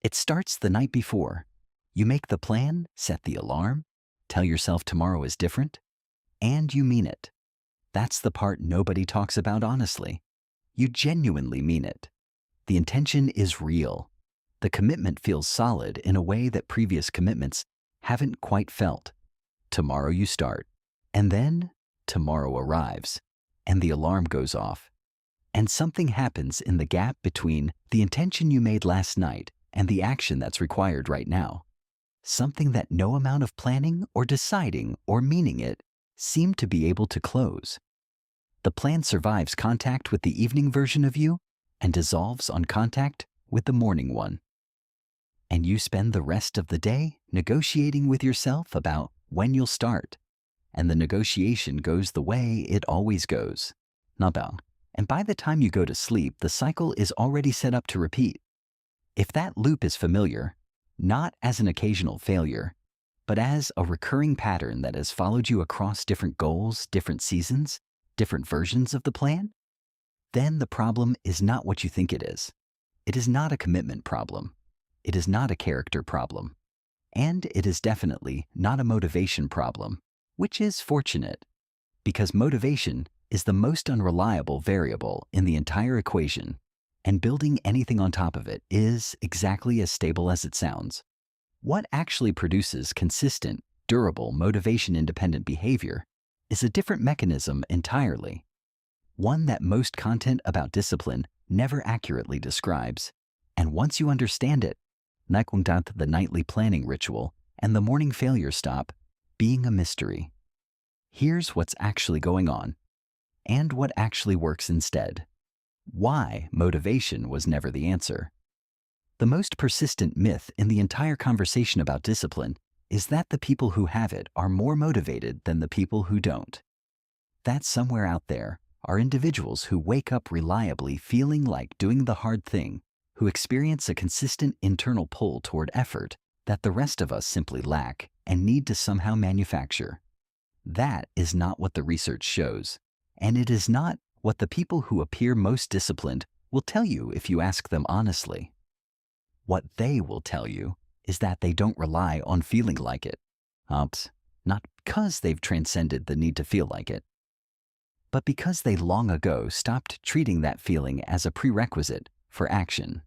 It starts the night before. You make the plan, set the alarm, tell yourself tomorrow is different, and you mean it. That's the part nobody talks about honestly. You genuinely mean it. The intention is real. The commitment feels solid in a way that previous commitments haven't quite felt. Tomorrow you start, and then tomorrow arrives, and the alarm goes off. And something happens in the gap between the intention you made last night and the action that's required right now. Something that no amount of planning or deciding or meaning it seem to be able to close. The plan survives contact with the evening version of you and dissolves on contact with the morning one. And you spend the rest of the day negotiating with yourself about when you'll start. And the negotiation goes the way it always goes. Nabang. And by the time you go to sleep, the cycle is already set up to repeat. If that loop is familiar, not as an occasional failure, but as a recurring pattern that has followed you across different goals, different seasons, different versions of the plan, then the problem is not what you think it is. It is not a commitment problem. It is not a character problem. And it is definitely not a motivation problem, which is fortunate, because motivation is the most unreliable variable in the entire equation, and building anything on top of it is exactly as stable as it sounds. What actually produces consistent, durable, motivation-independent behavior is a different mechanism entirely, one that most content about discipline never accurately describes. And once you understand it, the nightly planning ritual and the morning failure stop being a mystery. Here's what's actually going on, and what actually works instead. Why motivation was never the answer. The most persistent myth in the entire conversation about discipline is that the people who have it are more motivated than the people who don't. That somewhere out there are individuals who wake up reliably feeling like doing the hard thing, who experience a consistent internal pull toward effort that the rest of us simply lack and need to somehow manufacture. That is not what the research shows, and it is not what the people who appear most disciplined will tell you if you ask them honestly. What they will tell you is that they don't rely on feeling like it. Not because they've transcended the need to feel like it, but because they long ago stopped treating that feeling as a prerequisite for action.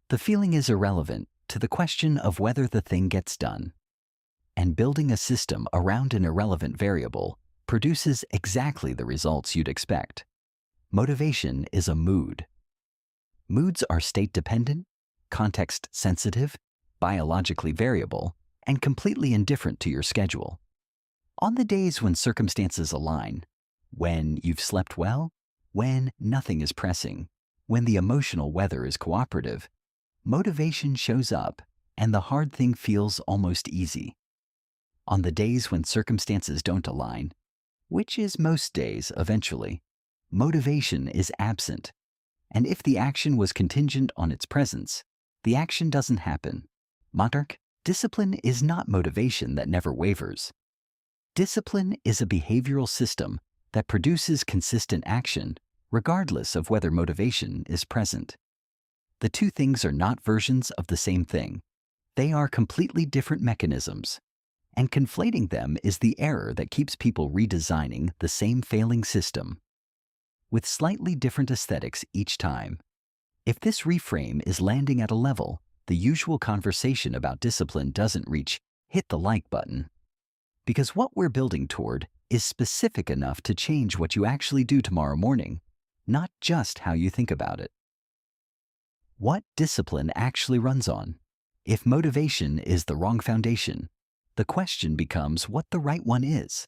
The feeling is irrelevant to the question of whether the thing gets done. And building a system around an irrelevant variable produces exactly the results you'd expect. Motivation is a mood. Moods are state-dependent, context-sensitive, biologically variable, and completely indifferent to your schedule. On the days when circumstances align, when you've slept well, when nothing is pressing, when the emotional weather is cooperative, motivation shows up and the hard thing feels almost easy. On the days when circumstances don't align, which is most days eventually, motivation is absent. And if the action was contingent on its presence, the action doesn't happen. Discipline is not motivation that never wavers. Discipline is a behavioral system that produces consistent action regardless of whether motivation is present. The two things are not versions of the same thing. They are completely different mechanisms, and conflating them is the error that keeps people redesigning the same failing system with slightly different aesthetics each time. If this reframe is landing at a level the usual conversation about discipline doesn't reach, hit the like button. Because what we're building toward is specific enough to change what you actually do tomorrow morning, not just how you think about it. What discipline actually runs on? If motivation is the wrong foundation, the question becomes what the right one is.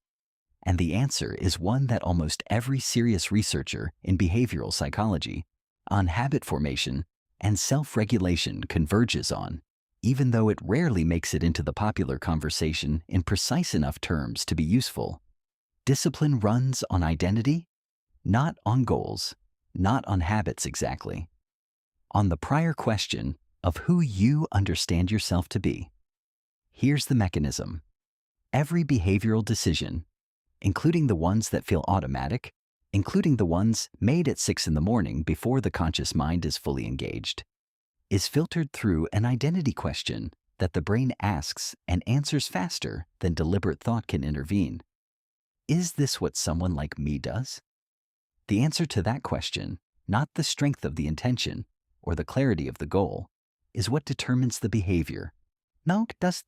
And the answer is one that almost every serious researcher in behavioral psychology, on habit formation, and self-regulation converges on, even though it rarely makes it into the popular conversation in precise enough terms to be useful. Discipline runs on identity, not on goals, not on habits exactly. On the prior question of who you understand yourself to be. Here's the mechanism. Every behavioral decision, including the ones that feel automatic, including the ones made at 6 in the morning before the conscious mind is fully engaged, is filtered through an identity question that the brain asks and answers faster than deliberate thought can intervene. Is this what someone like me does? The answer to that question, not the strength of the intention or the clarity of the goal, is what determines the behavior.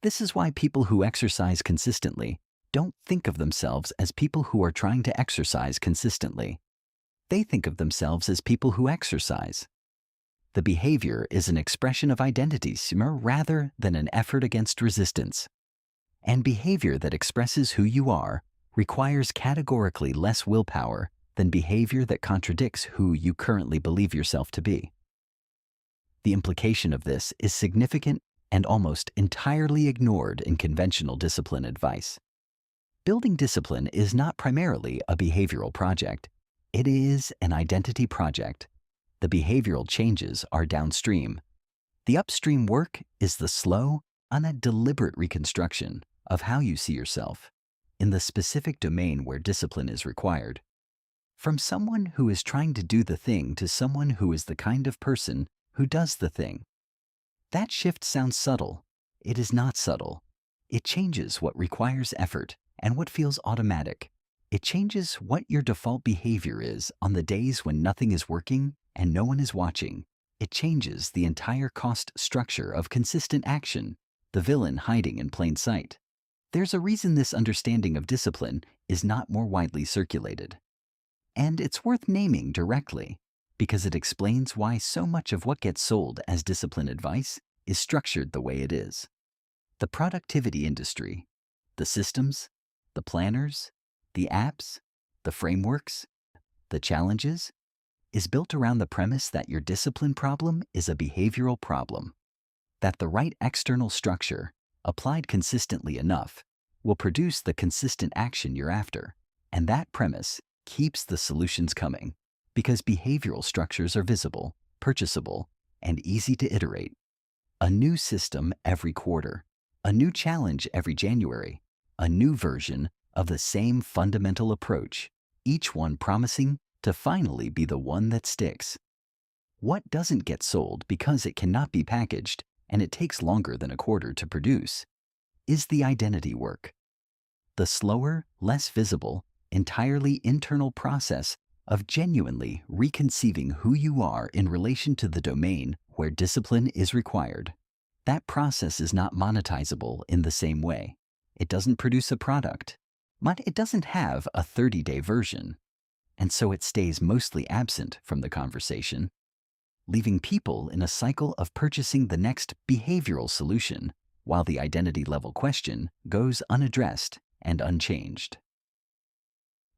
This is why people who exercise consistently don't think of themselves as people who are trying to exercise consistently. They think of themselves as people who exercise. The behavior is an expression of identity rather than an effort against resistance. And behavior that expresses who you are requires categorically less willpower than behavior that contradicts who you currently believe yourself to be. The implication of this is significant and almost entirely ignored in conventional discipline advice. Building discipline is not primarily a behavioral project. It is an identity project. The behavioral changes are downstream. The upstream work is the slow, deliberate reconstruction of how you see yourself in the specific domain where discipline is required. From someone who is trying to do the thing to someone who is the kind of person who does the thing. That shift sounds subtle. It is not subtle. It changes what requires effort and what feels automatic. It changes what your default behavior is on the days when nothing is working and no one is watching. It changes the entire cost structure of consistent action, the villain hiding in plain sight. There's a reason this understanding of discipline is not more widely circulated. And it's worth naming directly, because it explains why so much of what gets sold as discipline advice is structured the way it is. The productivity industry, the systems, the planners, the apps, the frameworks, the challenges, is built around the premise that your discipline problem is a behavioral problem, that the right external structure, applied consistently enough, will produce the consistent action you're after, and that premise keeps the solutions coming, because behavioral structures are visible, purchasable, and easy to iterate. A new system every quarter, a new challenge every January, a new version of the same fundamental approach, each one promising to finally be the one that sticks. What doesn't get sold because it cannot be packaged and it takes longer than a quarter to produce is the identity work. The slower, less visible, entirely internal process of genuinely reconceiving who you are in relation to the domain where discipline is required. That process is not monetizable in the same way. It doesn't produce a product, but it doesn't have a 30-day version, and so it stays mostly absent from the conversation, leaving people in a cycle of purchasing the next behavioral solution while the identity level question goes unaddressed and unchanged.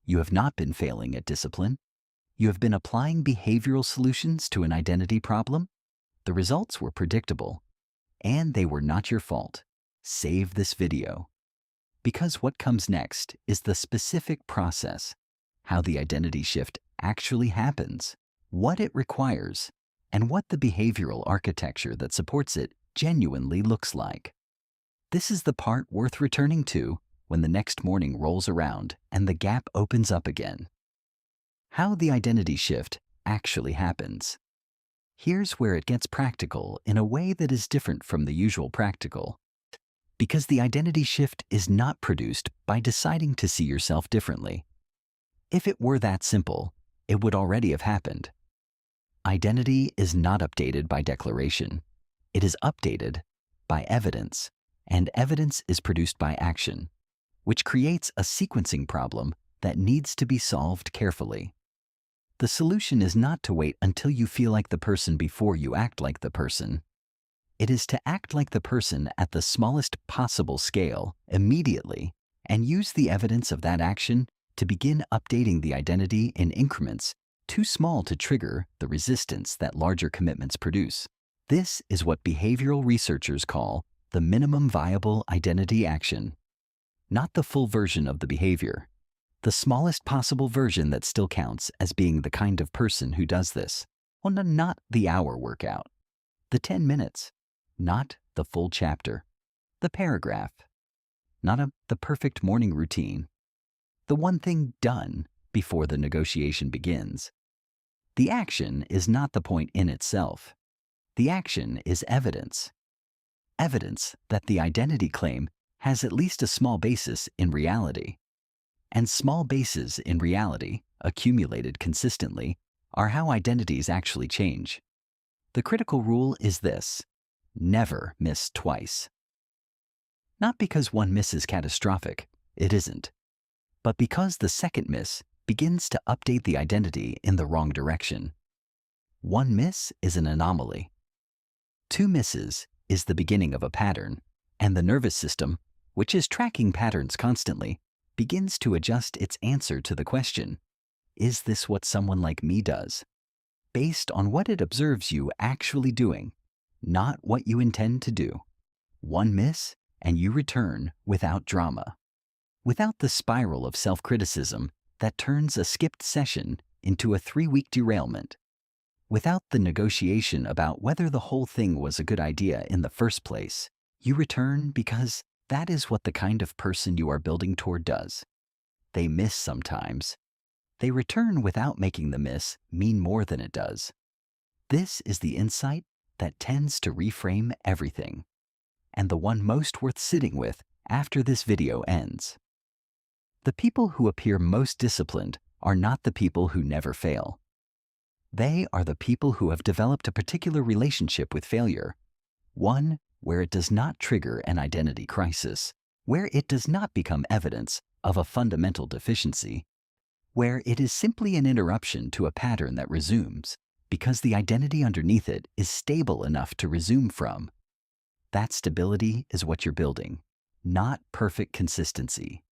You have not been failing at discipline. You have been applying behavioral solutions to an identity problem. The results were predictable, and they were not your fault. Save this video. Because what comes next is the specific process, how the identity shift actually happens, what it requires, and what the behavioral architecture that supports it genuinely looks like. This is the part worth returning to when the next morning rolls around and the gap opens up again. How the identity shift actually happens. Here's where it gets practical in a way that is different from the usual practical. Because the identity shift is not produced by deciding to see yourself differently. If it were that simple, it would already have happened. Identity is not updated by declaration. It is updated by evidence, and evidence is produced by action, which creates a sequencing problem that needs to be solved carefully. The solution is not to wait until you feel like the person before you act like the person. It is to act like the person at the smallest possible scale immediately and use the evidence of that action to begin updating the identity in increments too small to trigger the resistance that larger commitments produce. This is what behavioral researchers call the minimum viable identity action. Not the full version of the behavior, the smallest possible version that still counts as being the kind of person who does this. Well, not the hour workout, the 10 minutes, not the full chapter, the paragraph, not the perfect morning routine, the one thing done before the negotiation begins. The action is not the point in itself. The action is evidence. Evidence that the identity claim has at least a small basis in reality. And small bases in reality, accumulated consistently, are how identities actually change. The critical rule is this: never miss twice. Not because one miss is catastrophic, it isn't, but because the second miss begins to update the identity in the wrong direction. One miss is an anomaly. Two misses is the beginning of a pattern, and the nervous system, which is tracking patterns constantly, begins to adjust its answer to the question, is this what someone like me does? Based on what it observes you actually doing, not what you intend to do. One miss, and you return without drama, without the spiral of self-criticism that turns a skipped session into a 3-week derailment, without the negotiation about whether the whole thing was a good idea in the first place. You return because that is what the kind of person you are building toward does. They miss sometimes. They return without making the miss mean more than it does. This is the insight that tends to reframe everything, and the one most worth sitting with after this video ends. The people who appear most disciplined are not the people who never fail. They are the people who have developed a particular relationship with failure, one where it does not trigger an identity crisis, where it does not become evidence of a fundamental deficiency, where it is simply an interruption to a pattern that resumes because the identity underneath it is stable enough to resume from. That stability is what you're building, not perfect consistency.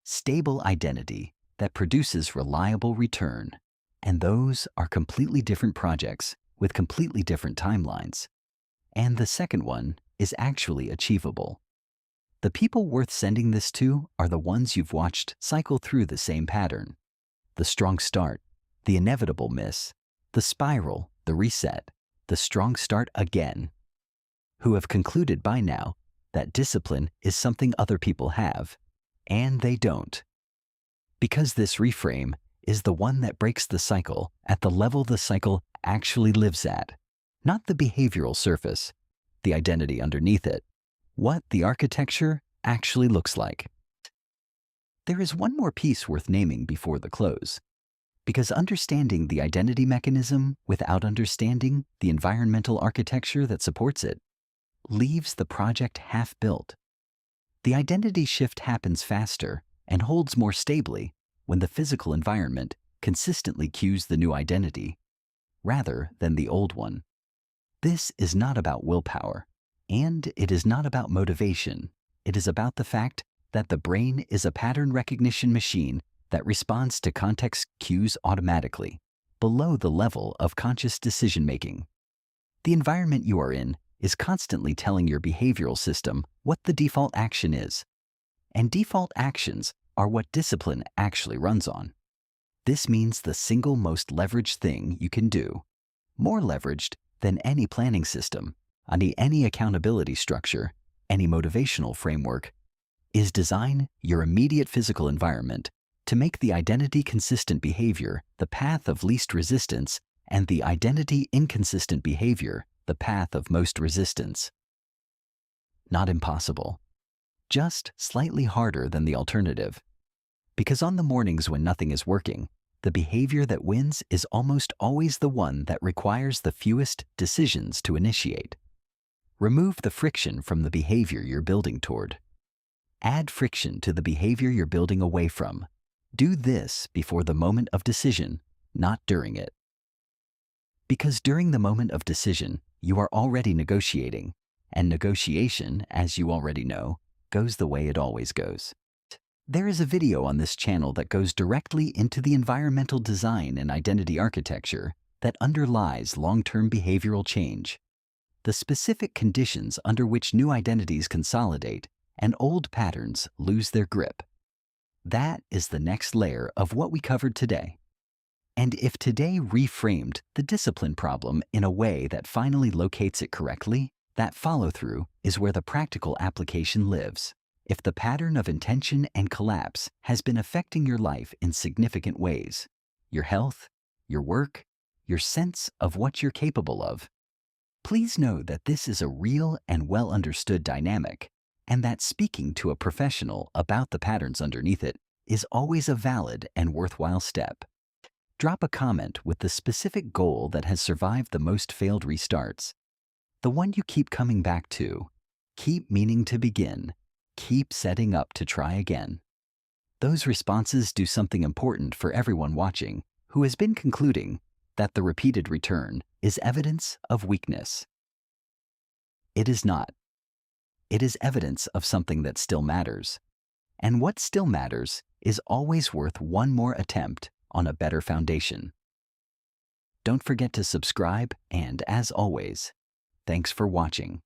Stable identity that produces reliable return, and those are completely different projects with completely different timelines. And the second one is actually achievable. The people worth sending this to are the ones you've watched cycle through the same pattern. The strong start, the inevitable miss, the spiral, the reset, the strong start again. Who have concluded by now that discipline is something other people have, and they don't. Because this reframe is the one that breaks the cycle at the level the cycle actually lives at, not the behavioral surface, the identity underneath it, what the architecture actually looks like. There is one more piece worth naming before the close, because understanding the identity mechanism without understanding the environmental architecture that supports it leaves the project half-built. The identity shift happens faster and holds more stably when the physical environment consistently cues the new identity, rather than the old one. This is not about willpower, and it is not about motivation. It is about the fact that the brain is a pattern recognition machine that responds to context cues automatically, below the level of conscious decision-making. The environment you are in is constantly telling your behavioral system what the default action is, and default actions are what discipline actually runs on. This means the single most leveraged thing you can do, more leveraged than any planning system, any accountability structure, any motivational framework, is design your immediate physical environment to make the identity-consistent behavior the path of least resistance and the identity-inconsistent behavior the path of most resistance. Not impossible, just slightly harder than the alternative. Because on the mornings when nothing is working, the behavior that wins is almost always the one that requires the fewest decisions to initiate. Remove the friction from the behavior you're building toward. Add friction to the behavior you're building away from. Do this before the moment of decision, not during it. Because during the moment of decision, you are already negotiating, and negotiation, as you already know, goes the way it always goes. There is a video on this channel that goes directly into the environmental design and identity architecture that underlies long-term behavioral change, the specific conditions under which new identities consolidate and old patterns lose their grip. That is the next layer of what we covered today. And if today reframed the discipline problem in a way that finally locates it correctly, that follow-through is where the practical application lives. If the pattern of intention and collapse has been affecting your life in significant ways, your health, your work, your sense of what you're capable of, Please know that this is a real and well understood dynamic, and that speaking to a professional about the patterns underneath it is always a valid and worthwhile step. Drop a comment with the specific goal that has survived the most failed restarts, the one you keep coming back to, keep meaning to begin, keep setting up to try again. Those responses do something important for everyone watching who has been concluding that the repeated return is evidence of weakness. It is not. It is evidence of something that still matters. And what still matters is always worth one more attempt on a better foundation. Don't forget to subscribe, and as always, thanks for watching.